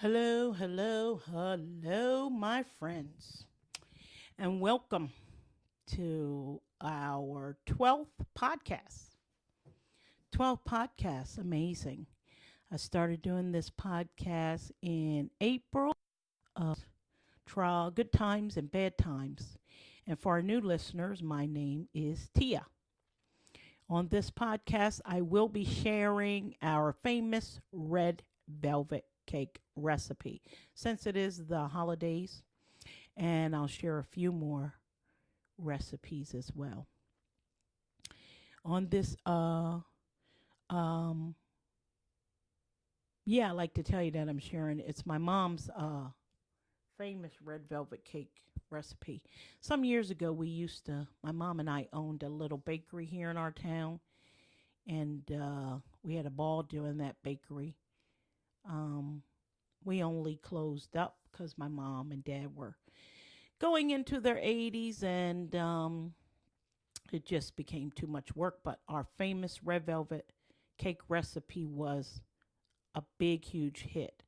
Hello, hello, hello, my friends, and welcome to our 12th podcast. 12 podcasts, amazing. I started doing this podcast in April of trial, good times and bad times. And for our new listeners, my name is Tia. On this podcast, I will be sharing our famous red velvet cake recipe since it is the holidays, and I'll share a few more recipes as well. On this, um, yeah, I like to tell you that I'm sharing. It's my mom's famous red velvet cake recipe. Some years ago, my mom and I owned a little bakery here in our town, and we had a ball doing that bakery. Um, we only closed up because my mom and dad were going into their 80s, and it just became too much work. But our famous red velvet cake recipe was a big, huge hit.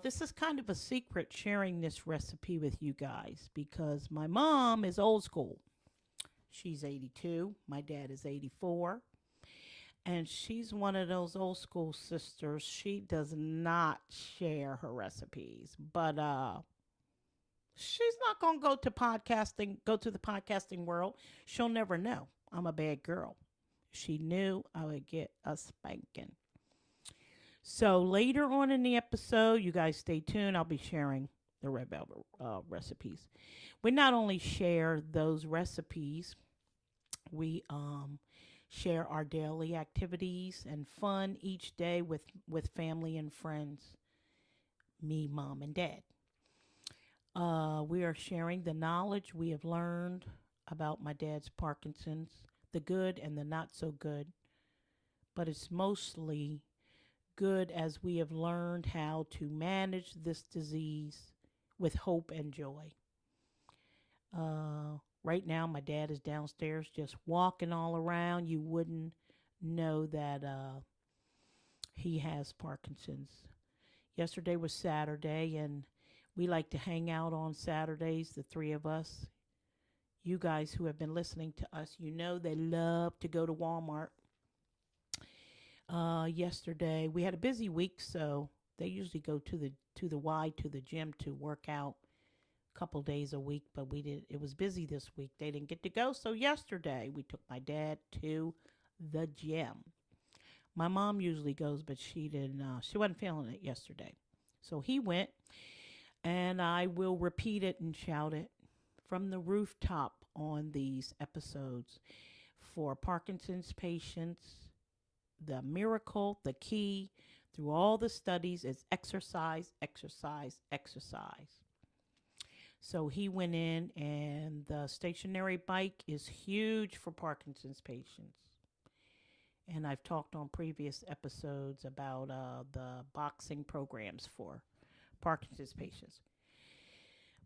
This is kind of a secret sharing this recipe with you guys because my mom is old school. She's 82, my dad is 84, and she's one of those old school sisters. She does not share her recipes, but she's not going to go to the podcasting world. She'll never know. I'm a bad girl. If she knew, I would get a spanking. So later on in the episode, you guys stay tuned. I'll be sharing the red velvet recipes. We not only share those recipes, we share our daily activities and fun each day with family and friends. Me, mom, and dad. We are sharing the knowledge we have learned about my dad's Parkinson's, the good and the not so good, but it's mostly good as we have learned how to manage this disease with hope and joy. Right now, my dad is downstairs just walking all around. You wouldn't know that he has Parkinson's. Yesterday was Saturday, and we like to hang out on Saturdays, the three of us. You guys who have been listening to us, you know they love to go to Walmart. Yesterday we had a busy week, so they usually go to the gym to work out a couple days a week, but we did it was busy this week. They didn't get to go, so yesterday we took my dad to the gym. My mom usually goes, but she didn't. She wasn't feeling it yesterday, so he went, and I will repeat it and shout it from the rooftop on these episodes for Parkinson's patients. The miracle, the key through all the studies is exercise, exercise, exercise. So he went in, and the stationary bike is huge for Parkinson's patients. And I've talked on previous episodes about the boxing programs for Parkinson's patients.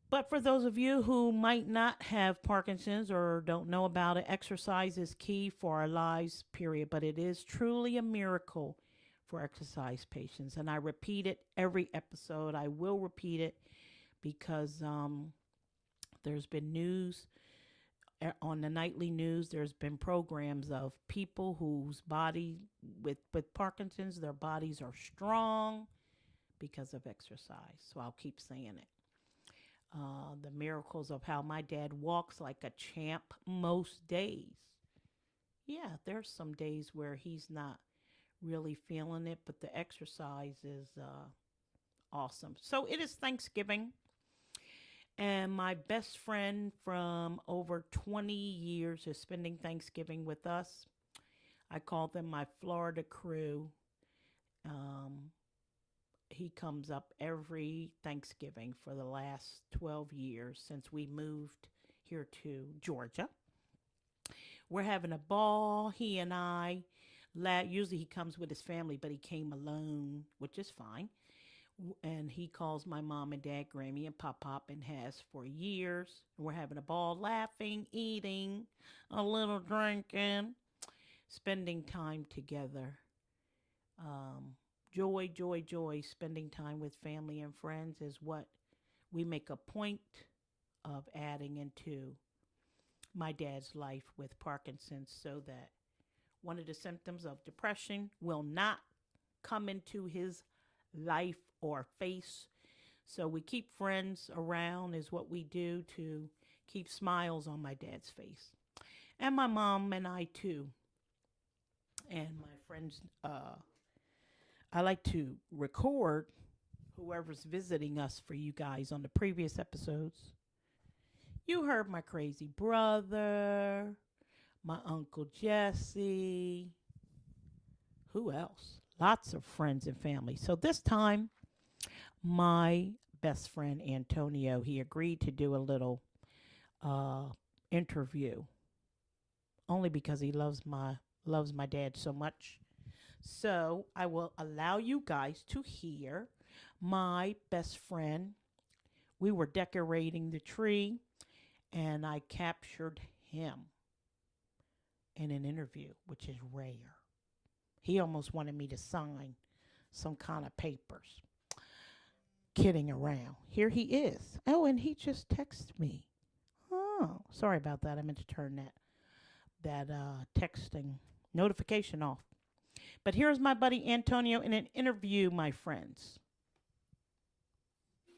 But for those of you who might not have Parkinson's or don't know about it, exercise is key for our lives, period. But it is truly a miracle for exercise patients. And I repeat it every episode. I will repeat it because there's been news on the nightly news. There's been programs of people whose body with Parkinson's, their bodies are strong because of exercise. So I'll keep saying it. The miracles of how my dad walks like a champ most days. Yeah, there's some days where he's not really feeling it, but the exercise is awesome. So it is Thanksgiving, and my best friend from over 20 years is spending Thanksgiving with us. I call them my Florida crew. Um, he comes up every Thanksgiving for the last 12 years since we moved here to Georgia. We're having a ball. He and I, usually he comes with his family, but he came alone, which is fine. And he calls my mom and dad Grammy and Pop Pop and has for years. We're having a ball, laughing, eating, a little drinking, spending time together. Um, Joy, joy, joy. Spending time with family and friends is what we make a point of adding into my dad's life with Parkinson's so that one of the symptoms of depression will not come into his life or face. So we keep friends around, is what we do to keep smiles on my dad's face. And my mom and I too. And my friends, I like to record whoever's visiting us for you guys on the previous episodes. You heard my crazy brother, my Uncle Jesse. Who else? Lots of friends and family. So this time, my best friend Antonio, he agreed to do a little interview, only because he loves my dad so much. So I will allow you guys to hear my best friend. We were decorating the tree, and I captured him in an interview, which is rare. He almost wanted me to sign some kind of papers. Kidding around. Here he is. Oh, and he just texted me. Oh, sorry about that. I meant to turn that texting notification off. But here's my buddy Antonio in an interview, my friends.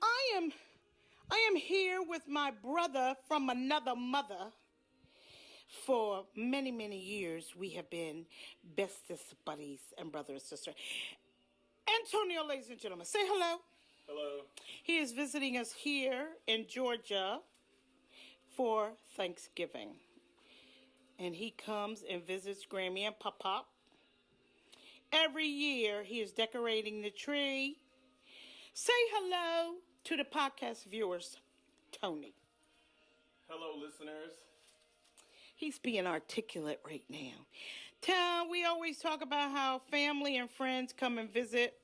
I am here with my brother from another mother. For many, many years, we have been bestest buddies and brother and sister. Antonio, ladies and gentlemen, say hello. Hello. He is visiting us here in Georgia for Thanksgiving. And he comes and visits Grammy and Pop Pop. Every year, he is decorating the tree. Say hello to the podcast viewers, Tony. Hello, listeners. He's being articulate right now. We always talk about how family and friends come and visit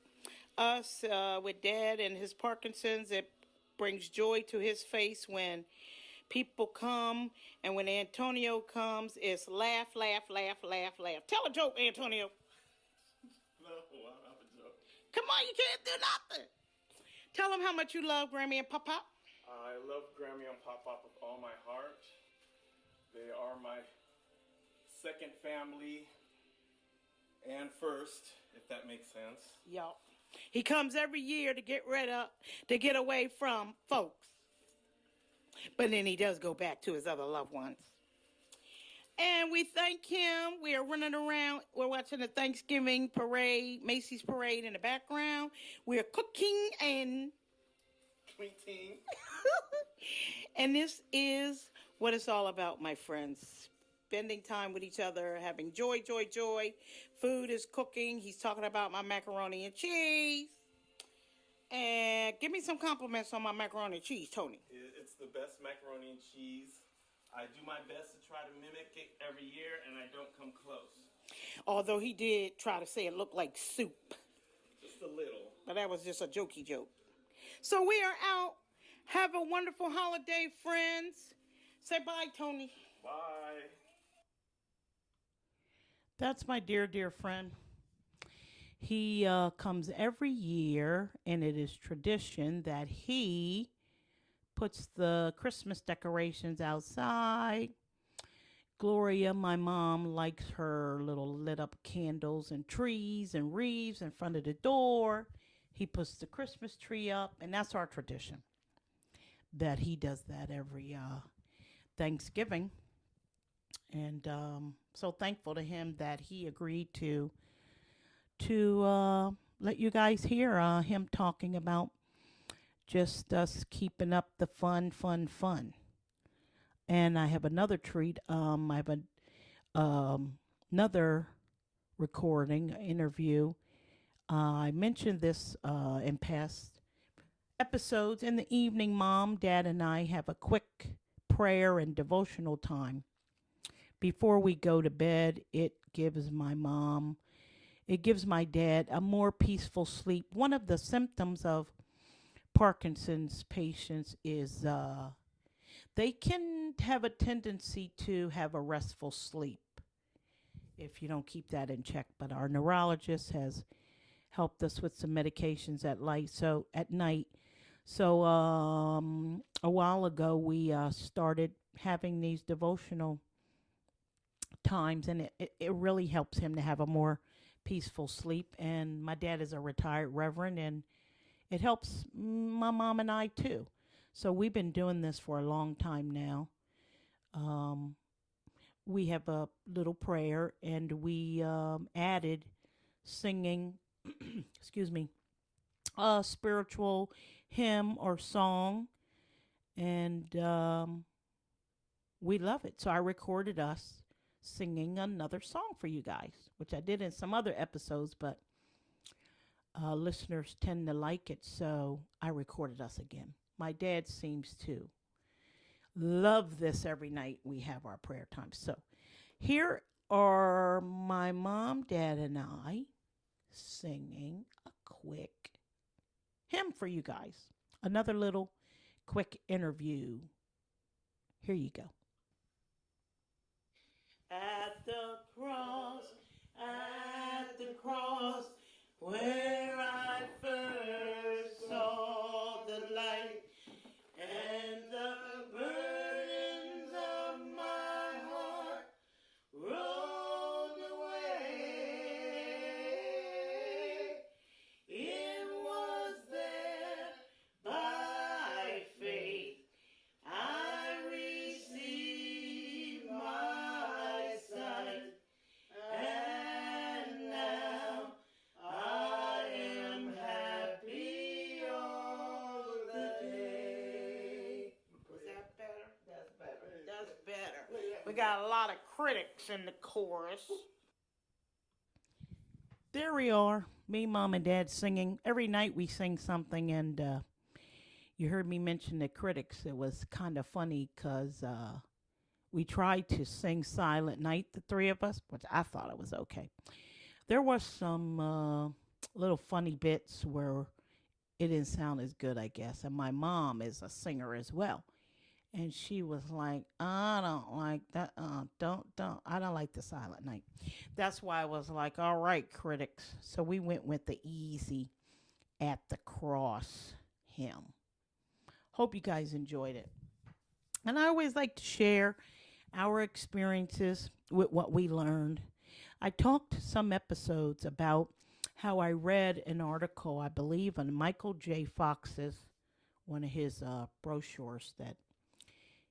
us with Dad and his Parkinson's. It brings joy to his face when people come, and when Antonio comes, it's laugh, laugh, laugh, laugh, laugh. Tell a joke, Antonio. No, I don't have a joke. Come on, you can't do nothing. Tell them how much you love Grammy and Pop Pop. I love Grammy and Pop Pop with all my heart. They are my second family and first, if that makes sense. Yup. He comes every year to get away from folks. But then he does go back to his other loved ones. And we thank him. We are running around. We're watching the Thanksgiving parade, Macy's parade in the background. We're cooking and Tweeting. and this is what it's all about, my friends. Spending time with each other, having joy, joy, joy. Food is cooking. He's talking about my macaroni and cheese. And give me some compliments on my macaroni and cheese, Tony. It's the best macaroni and cheese. I do my best to try to mimic it every year, and I don't come close. Although he did try to say it looked like soup. Just a little. But that was just a jokey joke. So we are out. Have a wonderful holiday, friends. Say bye, Tony. Bye. That's my dear, dear friend. He comes every year, and it is tradition that he puts the Christmas decorations outside. Gloria, my mom, likes her little lit up candles and trees and wreaths in front of the door. He puts the Christmas tree up, and that's our tradition, that he does that every Thanksgiving. And so thankful to him that he agreed to let you guys hear him talking about just us keeping up the fun. And I have another treat. I have another recording, interview. I mentioned this in past episodes. In the evening, Mom, Dad, and I have a quick prayer and devotional time. Before we go to bed, it gives my dad a more peaceful sleep. One of the symptoms of Parkinson's patients is they can have a tendency to have a restful sleep if you don't keep that in check. But our neurologist helped us with some medications at night. So a while ago we started having these devotional times, and it really helps him to have a more peaceful sleep. And my dad is a retired reverend, and it helps my mom and I too. So we've been doing this for a long time now. Um, we have a little prayer, and we added singing, excuse me, a spiritual hymn or song, and we love it. So I recorded us singing another song for you guys, which I did in some other episodes, but listeners tend to like it, so I recorded us again. My dad seems to love this every night we have our prayer time. So here are my mom, dad, and I singing a quick hymn for you guys. Another little quick interview. Here you go. At the cross, where I first saw the light and the burdens of my heart rolled away. It was there by faith I received my sight, and now I am happy all the day. Was that better? That's better. That's better. We got a lot of critics in the chorus. There we are, me, mom, and dad singing. Every night we sing something, and you heard me mention the critics. It was kind of funny because we tried to sing Silent Night, the three of us, which I thought it was okay. There was some little funny bits where it didn't sound as good, I guess. And my mom is a singer as well. And she was like, I don't like that. Don't. I don't like the Silent Night. That's why I was like, all right, critics. So we went with the easy At the Cross hymn. Hope you guys enjoyed it. And I always like to share our experiences with what we learned. I talked some episodes about how I read an article, I believe, on Michael J. Fox's, one of his brochures that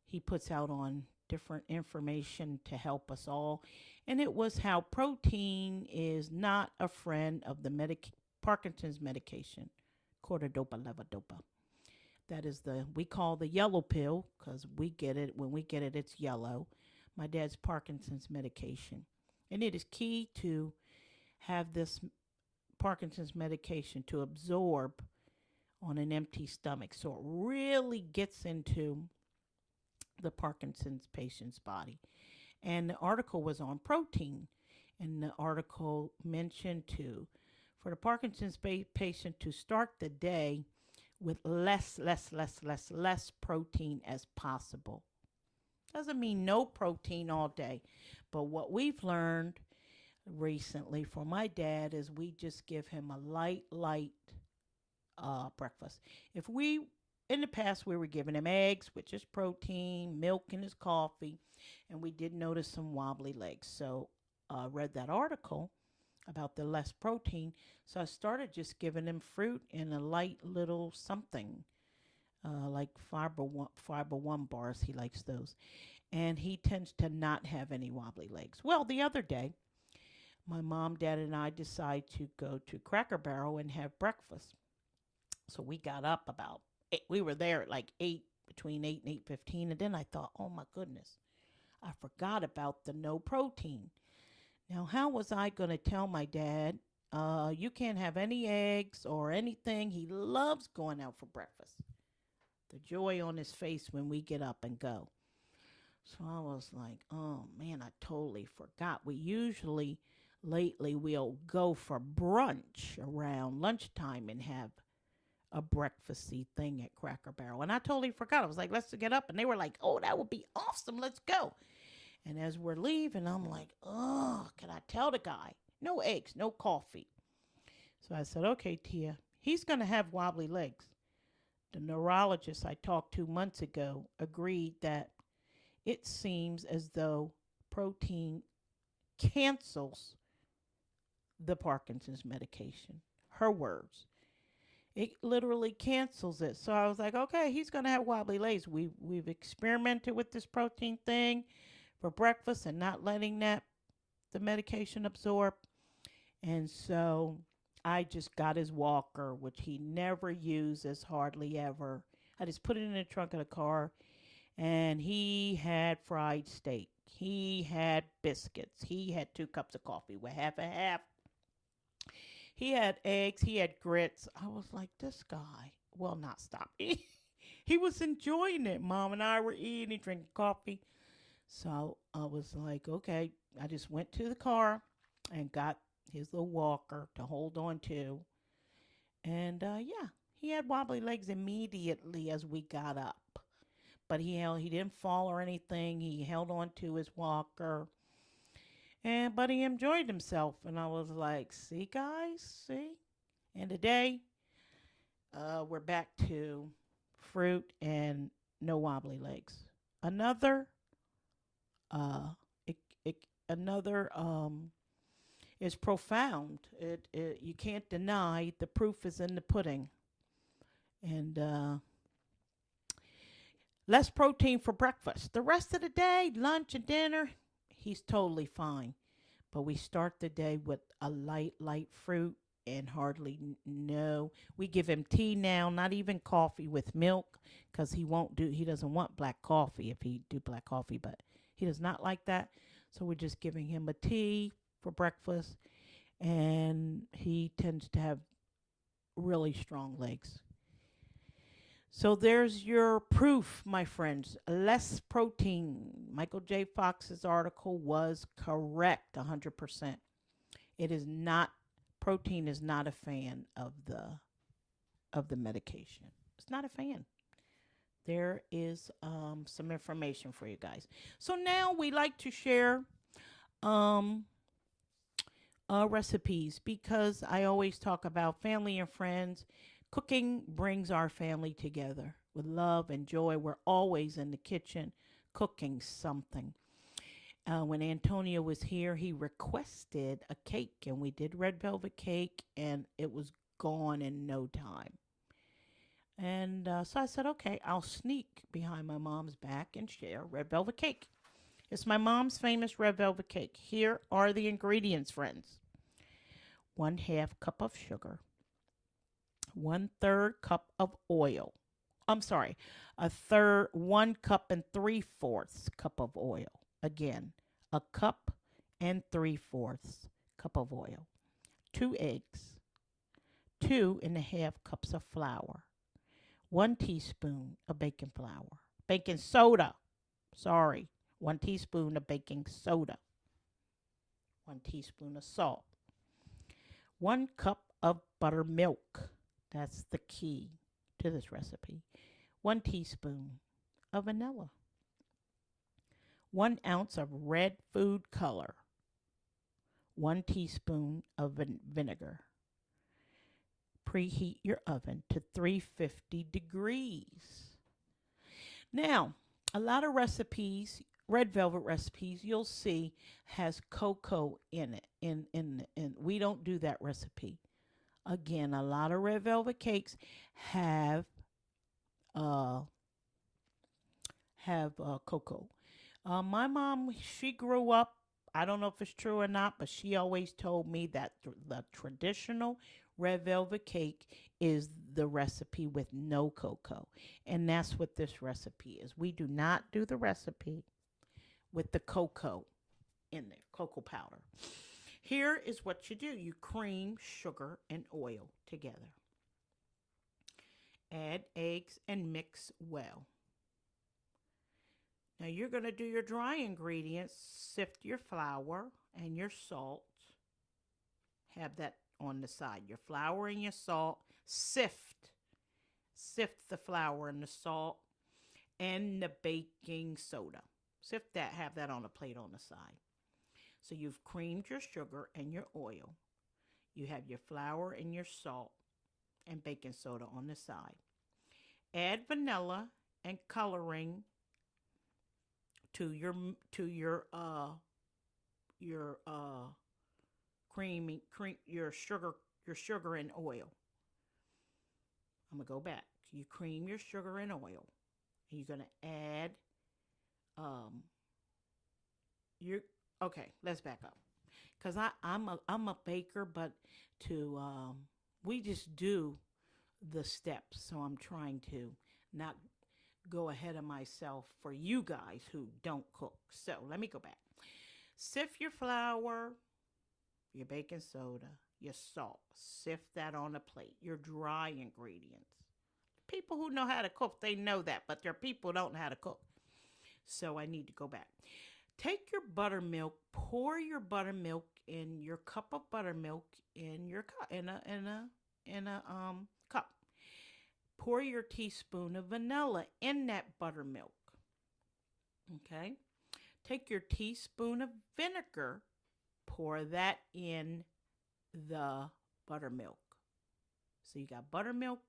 he puts out on different information to help us all. And it was how protein is not a friend of the Parkinson's medication, corticodopa levodopa. That is we call the yellow pill because we get it. When we get it, it's yellow. My dad's Parkinson's medication. And it is key to have this Parkinson's medication to absorb on an empty stomach. So it really gets into the Parkinson's patient's body. And the article was on protein. And the article mentioned for the Parkinson's patient to start the day with less protein as possible. Doesn't mean no protein all day. But what we've learned recently for my dad is we just give him a light breakfast. In the past, we were giving him eggs, which is protein, milk in his coffee, and we did notice some wobbly legs. So I read that article about the less protein. So I started just giving him fruit and a light little something, like fiber one bars. He likes those. And he tends to not have any wobbly legs. Well, the other day, my mom, dad, and I decided to go to Cracker Barrel and have breakfast. So we got up about 8. We were there at like 8, between 8 and 8:15. And then I thought, oh my goodness, I forgot about the no protein. Now, how was I going to tell my dad, you can't have any eggs or anything? He loves going out for breakfast. The joy on his face when we get up and go. So I was like, oh man, I totally forgot. Lately, we'll go for brunch around lunchtime and have a breakfasty thing at Cracker Barrel. And I totally forgot. I was like, let's get up. And they were like, oh, that would be awesome. Let's go. And as we're leaving, I'm like, oh, can I tell the guy? No eggs, no coffee. So I said, okay, Tia, he's going to have wobbly legs. The neurologist I talked to months ago agreed that it seems as though protein cancels the Parkinson's medication. Her words. It literally cancels it. So I was like, okay, he's gonna have wobbly legs. We've experimented with this protein thing for breakfast and not letting the medication absorb. And so I just got his walker, which he never uses hardly ever. I just put it in the trunk of the car, and he had fried steak. He had biscuits. He had 2 cups of coffee with half and half. He had eggs. He had grits. I was like, this guy will not stop. He was enjoying it. Mom and I were eating, drinking coffee. So I was like, okay. I just went to the car and got his little walker to hold on to. And yeah, he had wobbly legs immediately as we got up. But he didn't fall or anything. He held on to his walker. But he enjoyed himself. And I was like, see, guys, see? And today, we're back to fruit and no wobbly legs. Another, uh, another is profound. You can't deny the proof is in the pudding. And less protein for breakfast. The rest of the day, lunch and dinner, he's totally fine. But we start the day with a light fruit and hardly no. We give him tea now, not even coffee with milk, because he doesn't want black coffee if he do black coffee, but he does not like that. So we're just giving him a tea for breakfast, and he tends to have really strong legs. So there's your proof, my friends. Less protein. Michael J. Fox's article was correct 100%. It is not protein is not a fan of the medication. It's not a fan. There is some information for you guys. So now we like to share recipes, because I always talk about family and friends. Cooking brings our family together with love and joy. We're always in the kitchen cooking something. When Antonio was here, he requested a cake, and we did red velvet cake, and it was gone in no time. And so I said, okay, I'll sneak behind my mom's back and share red velvet cake. It's my mom's famous red velvet cake. Here are the ingredients, friends. 1/2 cup of sugar. 1/3 cup of oil. I'm sorry, 1 cup and 3/4 cup of oil. Again, 1 cup and 3/4 cup of oil. 2 eggs. 2.5 cups of flour. 1 teaspoon of baking flour. Baking soda. Sorry. 1 teaspoon of baking soda. 1 teaspoon of salt. 1 cup of buttermilk. That's the key to this recipe. 1 teaspoon of vanilla. 1 ounce of red food color. 1 teaspoon of vinegar. Preheat your oven to 350 degrees. Now, a lot of recipes, red velvet recipes, you'll see has cocoa in it. In we don't do that recipe. Again, a lot of red velvet cakes have cocoa. My mom, she grew up, I don't know if it's true or not, but she always told me that the traditional red velvet cake is the recipe with no cocoa. And that's what this recipe is. We do not do the recipe with the cocoa in there, cocoa powder. Here is what you do. You cream, sugar, and oil together. Add eggs and mix well. Now you're going to do your dry ingredients. Sift your flour and your salt. Have that on the side. Your flour and your salt. Sift the flour and the salt and the baking soda. Sift that. Have that on a plate on the side. So you've creamed your sugar and your oil. You have your flour and your salt and baking soda on the side. Add vanilla and coloring to your cream your sugar and oil. I'm gonna go back. You cream your sugar and oil, and you're gonna add um your okay. Let's back up, cause I'm a baker, but to we just do the steps, so I'm trying to not go ahead of myself for you guys who don't cook. So let me go back. Sift your flour, your baking soda, your salt. Sift that on a plate. Your dry ingredients. People who know how to cook, they know that, but there are people who don't know how to cook. So I need to go back. Take your buttermilk, pour your buttermilk in your cup of buttermilk in your cup in a cup. Pour your teaspoon of vanilla in that buttermilk. Okay? Take your teaspoon of vinegar, pour that in the buttermilk. So you got buttermilk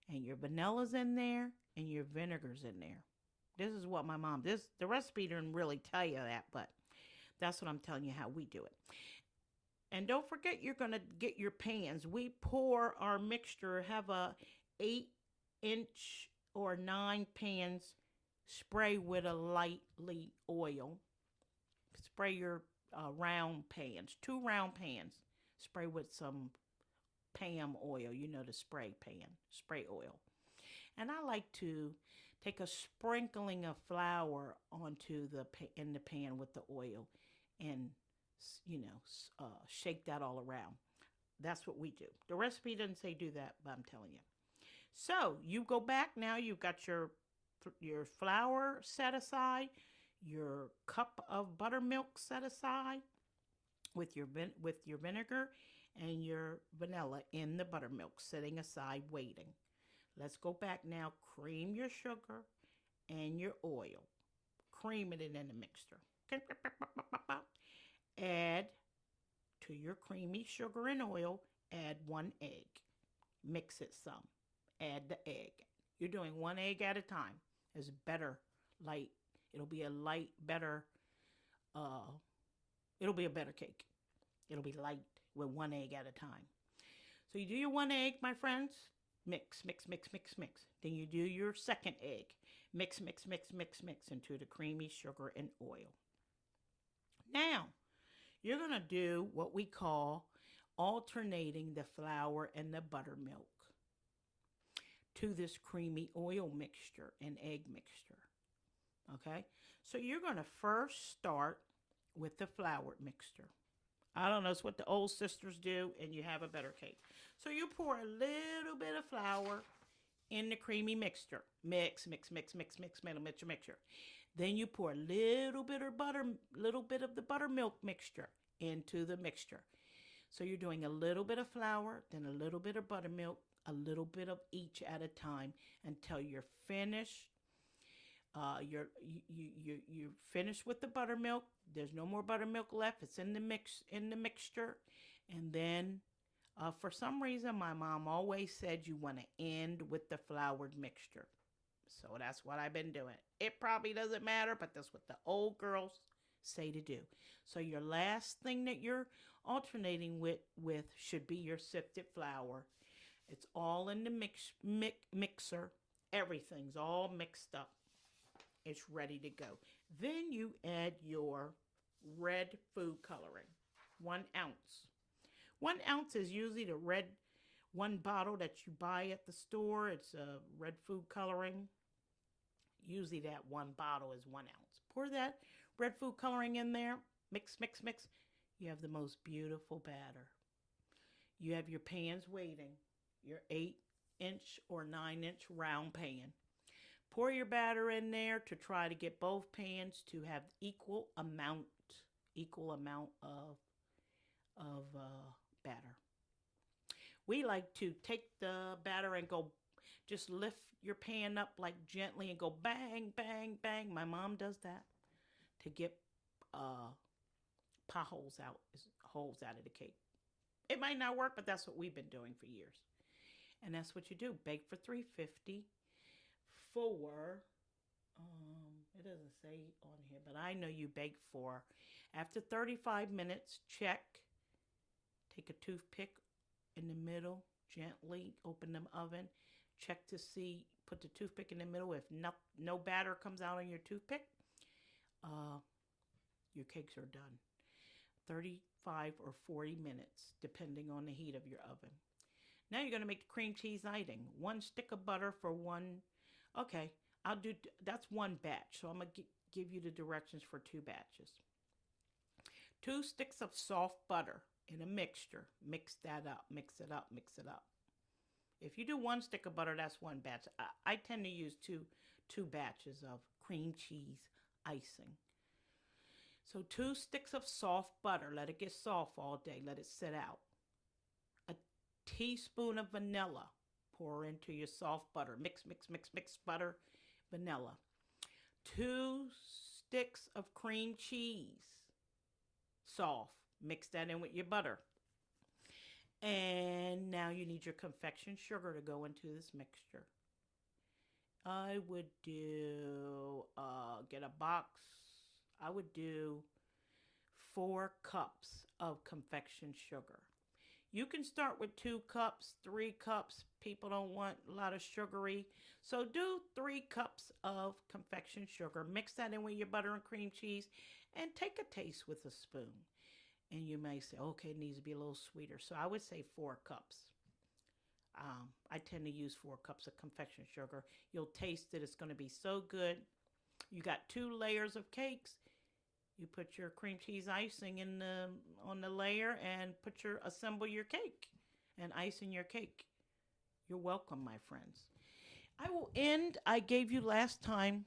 and your vanilla's in there and your vinegar's in there. This is what my mom, the recipe didn't really tell you that, but that's what I'm telling you how we do it. And don't forget, you're going to get your pans. We pour our mixture, have a 8-inch or 9 pans, spray with a lightly oil. Spray your round pans, 2 round pans. Spray with some Pam oil, the spray oil. And I like to take a sprinkling of flour in the pan with the oil, and shake that all around. That's what we do. The recipe doesn't say do that, but I'm telling you. So you go back now. You've got your flour set aside, your cup of buttermilk set aside, with your vinegar and your vanilla in the buttermilk sitting aside waiting. Let's go back now. Cream your sugar and your oil. Cream it in the mixture. Add to your creamy sugar and oil, add 1 egg. Mix it some. Add the egg. You're doing 1 egg at a time. It's better, light. It'll be a light, better, it'll be a better cake. It'll be light with 1 egg at a time. So you do your 1 egg, my friends. Mix, mix, mix, mix, mix. Then you do your second egg. Mix, mix, mix, mix, mix into the creamy sugar and oil. Now, you're going to do what we call alternating the flour and the buttermilk to this creamy oil mixture and egg mixture. Okay? So you're going to first start with the flour mixture. I don't know, it's what the old sisters do, and you have a better cake. So you pour a little bit of flour in the creamy mixture. Mix, mix, mix, mix, mix, mixture. Then you pour a little bit of the buttermilk mixture into the mixture. So you're doing a little bit of flour, then a little bit of buttermilk, a little bit of each at a time until you're finished. You're finished with the buttermilk. There's no more buttermilk left. It's in the mixture. And then for some reason, my mom always said you want to end with the floured mixture. So that's what I've been doing. It probably doesn't matter, but that's what the old girls say to do. So your last thing that you're alternating with should be your sifted flour. It's all in the mixer. Everything's all mixed up. It's ready to go. Then you add your red food coloring, 1 ounce. 1 ounce is usually the red one bottle that you buy at the store. It's a red food coloring. Usually that 1 bottle is 1 ounce. Pour that red food coloring in there. Mix, mix, mix. You have the most beautiful batter. You have your pans waiting. Your 8-inch or 9-inch round pan. Pour your batter in there to try to get both pans to have equal amount of batter. We like to take the batter and just lift your pan up like gently and go bang, bang, bang. My mom does that to get holes out of the cake. It might not work, but that's what we've been doing for years. And that's what you do. Bake for 350 for it doesn't say on here, but I know you bake for after 35 minutes, check. Take a toothpick in the middle, gently open the oven, check to see, put the toothpick in the middle. If no batter comes out on your toothpick, your cakes are done. 35 or 40 minutes, depending on the heat of your oven. Now you're going to make the cream cheese icing. 1 stick of butter for one. Okay, that's 1 batch. So I'm going to give you the directions for 2 batches. 2 sticks of soft butter in a mixture. Mix that up, mix it up, mix it up. If you do 1 stick of butter, that's 1 batch. I tend to use two batches of cream cheese icing. So 2 sticks of soft butter. Let it get soft all day. Let it sit out. A teaspoon of vanilla. Pour into your soft butter. Mix, mix, mix, mix butter, vanilla. 2 sticks of cream cheese. Soft. Mix that in with your butter. And now you need your confection sugar to go into this mixture. I would do, get a box. I would do 4 cups of confection sugar. You can start with 2 cups, 3 cups. People don't want a lot of sugary. So do 3 cups of confection sugar. Mix that in with your butter and cream cheese and take a taste with a spoon. And you may say, okay, it needs to be a little sweeter. So I would say 4 cups. I tend to use 4 cups of confection sugar. You'll taste it. It's going to be so good. You got 2 layers of cakes. You put your cream cheese icing on the layer and assemble your cake and ice in your cake. You're welcome, my friends. I will end. I gave you last time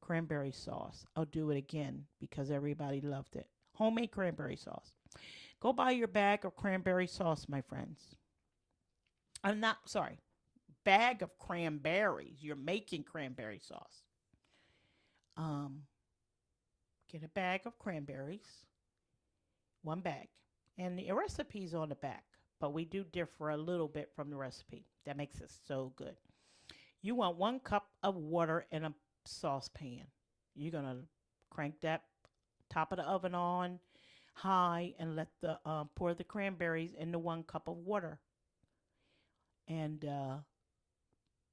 cranberry sauce. I'll do it again because everybody loved it. Homemade cranberry sauce. Go buy your bag of cranberry sauce, my friends. Bag of cranberries. You're making cranberry sauce. Get a bag of cranberries. 1 bag. And the recipe's on the back, but we do differ a little bit from the recipe. That makes it so good. You want 1 cup of water in a saucepan. You're going to crank that top of the oven on high and let pour the cranberries into 1 cup of water. And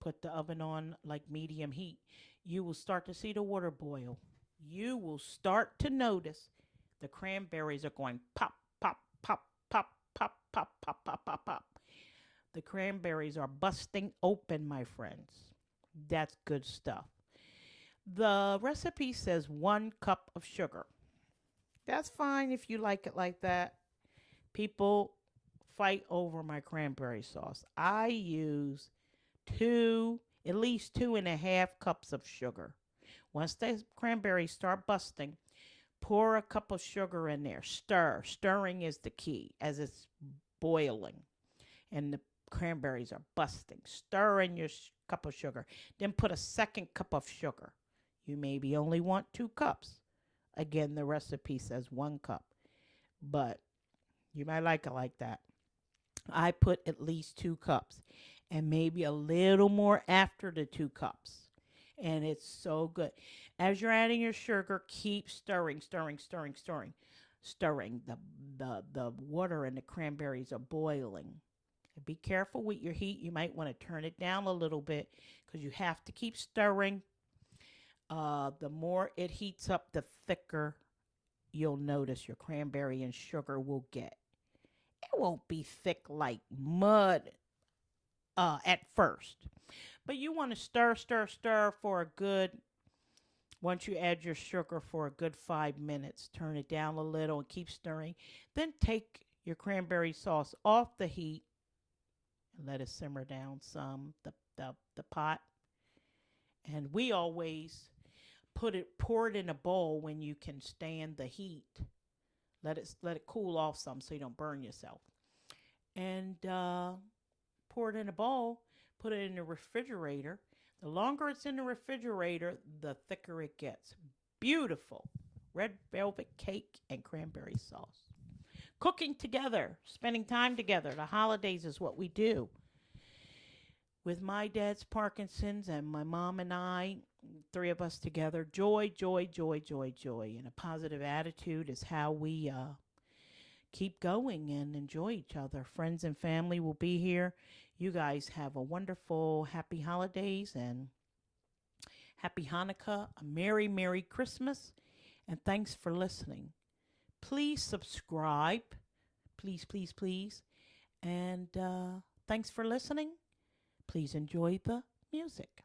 put the oven on like medium heat. You will start to see the water boil. You will start to notice the cranberries are going pop, pop, pop, pop, pop, pop, pop, pop, pop, pop. The cranberries are busting open, my friends. That's good stuff. The recipe says 1 cup of sugar. That's fine if you like it like that. People fight over my cranberry sauce. I use at least 2.5 cups of sugar. Once the cranberries start busting, pour a cup of sugar in there. Stir. Stirring is the key as it's boiling and the cranberries are busting. Stir in your cup of sugar. Then put a 2nd cup of sugar. You maybe only want 2 cups. Again, the recipe says 1 cup, but you might like it like that. I put at least 2 cups and maybe a little more after the 2 cups. And it's so good. As you're adding your sugar, keep stirring, stirring, stirring, stirring, stirring. The water and the cranberries are boiling. Be careful with your heat. You might want to turn it down a little bit because you have to keep stirring. The more it heats up, the thicker you'll notice your cranberry and sugar will get. It won't be thick like mud at first. But you want to stir, stir, stir for a good, once you add your sugar for a good 5 minutes, turn it down a little and keep stirring. Then take your cranberry sauce off the heat and let it simmer down some, the pot. And we always pour it in a bowl when you can stand the heat. Let it cool off some so you don't burn yourself. And pour it in a bowl. Put it in the refrigerator. The longer it's in the refrigerator, the thicker it gets. Beautiful red velvet cake and cranberry sauce. cooking together, spending time together. The holidays is what we do. With my dad's Parkinson's and my mom and I, three of us together, joy, joy, joy, joy, joy. And a positive attitude is how we keep going and enjoy each other. Friends and family will be here. You guys have a wonderful, happy holidays and happy Hanukkah, a Merry, Merry Christmas, and thanks for listening. Please subscribe. Please, please, please. And thanks for listening. Please enjoy the music.